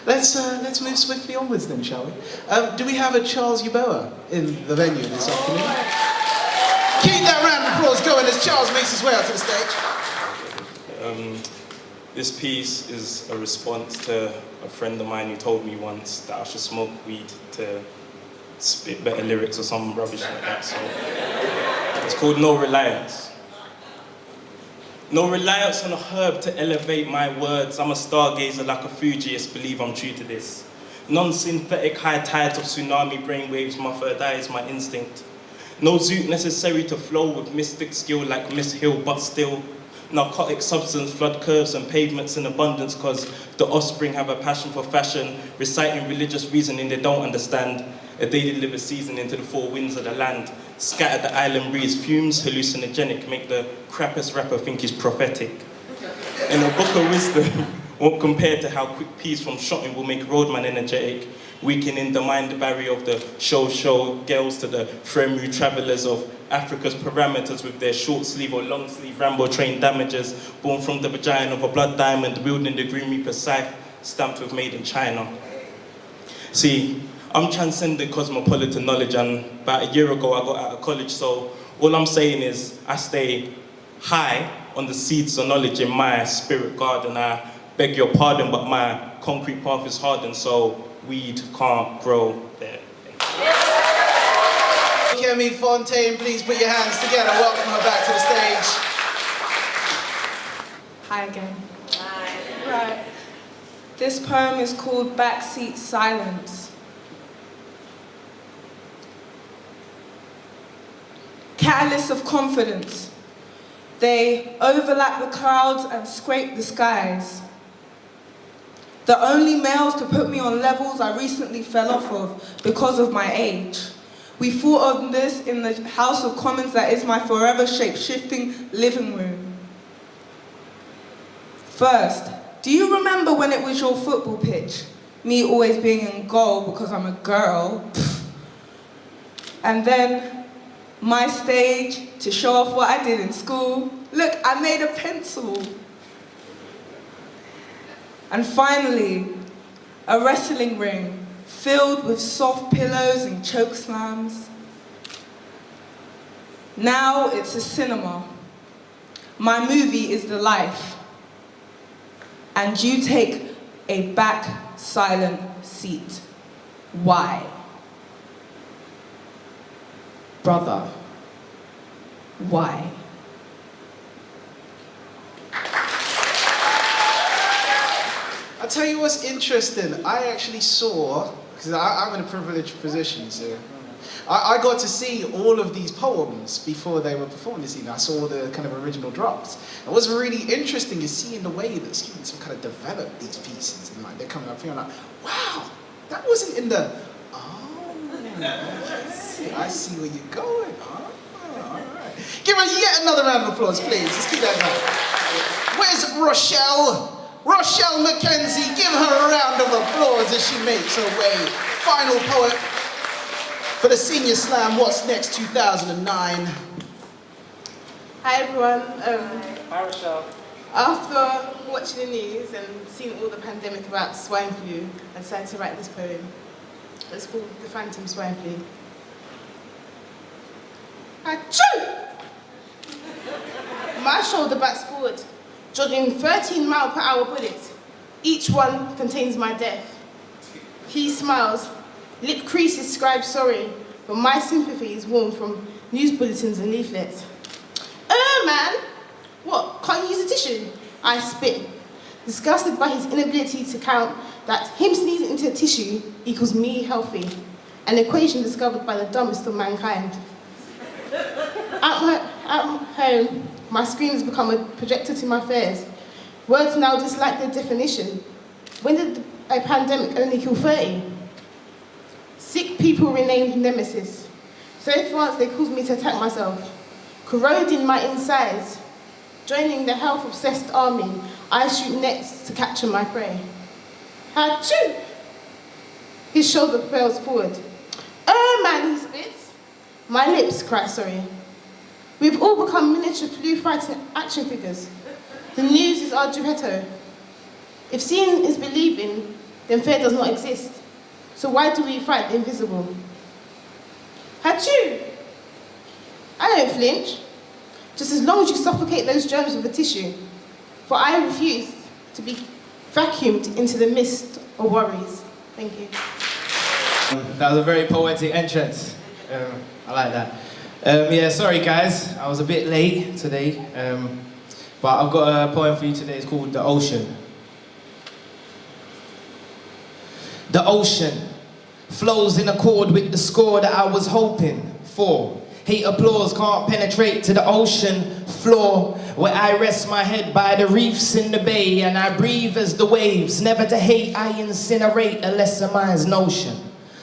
Let's move swiftly onwards then, shall we? Do we have a Charles Yeboah in the venue this afternoon? Keep that round of applause going as Charles makes his way out to the stage. This piece is a response to a friend of mine who told me once that I should smoke weed to spit better lyrics or some rubbish like that. So it's called No Reliance. No reliance on a herb to elevate my words. I'm a stargazer like a Fugeist, believe I'm true to this. Non-synthetic high tides of tsunami brainwaves, my third eye is my instinct. No zoot necessary to flow with mystic skill like Miss Hill, but still. Narcotic substance flood curves and pavements in abundance cause the offspring have a passion for fashion, reciting religious reasoning they don't understand. A daily liver season into the four winds of the land. Scatter the island breeze, fumes hallucinogenic, make the crappiest rapper think he's prophetic. In a book of wisdom, won't compare to how quick peas from shotting will make roadman energetic, weakening the mind barrier of the show girls to the Fremu travelers of Africa's parameters with their short sleeve or long sleeve Rambo train damages, born from the vagina of a blood diamond, wielding the Green Reaper scythe, stamped with made in China. See, I'm transcending cosmopolitan knowledge, and about a year ago I got out of college, so all I'm saying is I stay high on the seeds of knowledge in my spirit garden. I beg your pardon, but my concrete path is hardened, so weed can't grow there. Oluwakemi Fontaine, please put your hands together. Welcome her back to the stage. Hi again. Hi. Right. This poem is called Backseat Silence. Catalysts of confidence. They overlap the clouds and scrape the skies. The only males to put me on levels I recently fell off of because of my age. We fought on this in the House of Commons that is my forever shape-shifting living room. First, do you remember when it was your football pitch? Me always being in goal because I'm a girl. And then my stage to show off what I did in school. Look, I made a pencil. And finally, a wrestling ring filled with soft pillows and choke slams. Now it's a cinema. My movie is the life. And you take a back silent seat. Why? Brother, why? I'll tell you what's interesting. I actually saw, because I'm in a privileged position, so I got to see all of these poems before they were performed this evening. I saw the kind of original drafts. And what's really interesting is seeing the way that students have kind of developed these pieces. And like, they're coming up here and like, wow, that wasn't in the, I see where you're going. Oh, all right. Give her yet another round of applause, please. Let's keep that going. Where's Rochelle? Rochelle Mackenzie, give her a round of applause as she makes her way. Final poet for the Senior Slam What's Next 2009. Hi everyone. Hi Rochelle. After watching the news and seeing all the pandemic about swine flu, I decided to write this poem. It's called The Phantom Swine Flu. Achoo! My shoulder backs forward, jogging 13-mile-per-hour bullets. Each one contains my death. He smiles, lip creases scribe sorry, but my sympathy is warm from news bulletins and leaflets. Man, what, can't you use a tissue? I spit, disgusted by his inability to count that him sneezing into a tissue equals me healthy, an equation discovered by the dumbest of mankind. At home, my screen has become a projector to my fears. Words now dislike their definition. When did a pandemic only kill 30? Sick people renamed nemesis. So advanced they caused me to attack myself. Corroding my insides. Joining the health-obsessed army, I shoot next to capture my prey. Achoo! His shoulder propels forward. Man, he spits. My lips cry sorry. We've all become miniature flu-fighting action figures. The news is our Geppetto. If seeing is believing, then fear does not exist. So why do we fight the invisible? Achoo! I don't flinch, just as long as you suffocate those germs with a tissue. For I refuse to be vacuumed into the mist of worries. Thank you. That was a very poetic entrance. I like that. Yeah, sorry guys, I was a bit late today, but I've got a poem for you today. It's called The Ocean. The ocean flows in accord with the score that I was hoping for. Hate applause can't penetrate to the ocean floor, where I rest my head by the reefs in the bay, and I breathe as the waves. Never to hate, I incinerate a lesser mind's notion.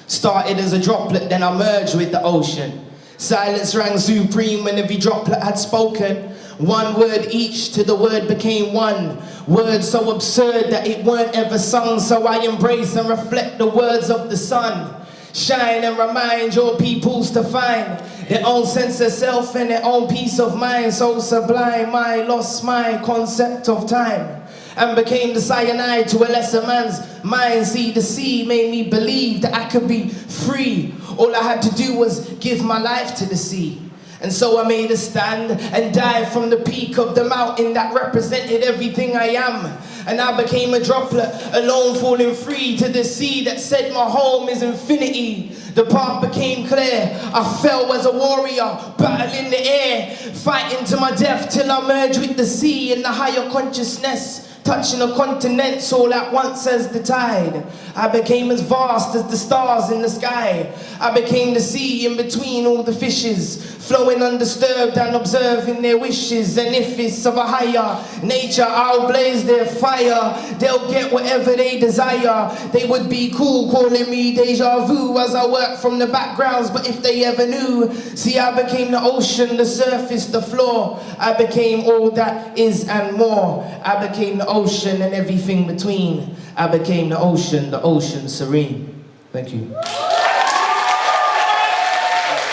Started as a droplet, then I merged with the ocean. Silence rang supreme when every droplet had spoken. One word each till the word became one. Words so absurd that it weren't ever sung. So I embrace and reflect the words of the sun. Shine and remind your peoples to find their own sense of self and their own peace of mind. So sublime, I lost my concept of time and became the cyanide to a lesser man's mind. See, the sea made me believe that I could be free. All I had to do was give my life to the sea. And so I made a stand and dive from the peak of the mountain that represented everything I am. And I became a droplet, alone falling free to the sea that said my home is infinity. The path became clear. I fell as a warrior, battle in the air, fighting to my death till I merged with the sea in the higher consciousness. Touching a continent all at once as the tide. I became as vast as the stars in the sky. I became the sea in between all the fishes, flowing undisturbed and observing their wishes. And if it's of a higher nature, I'll blaze their fire. They'll get whatever they desire. They would be cool calling me deja vu as I work from the backgrounds, but if they ever knew, see, I became the ocean, the surface, the floor. I became all that is and more. I became the ocean and everything between. I became the ocean serene. Thank you.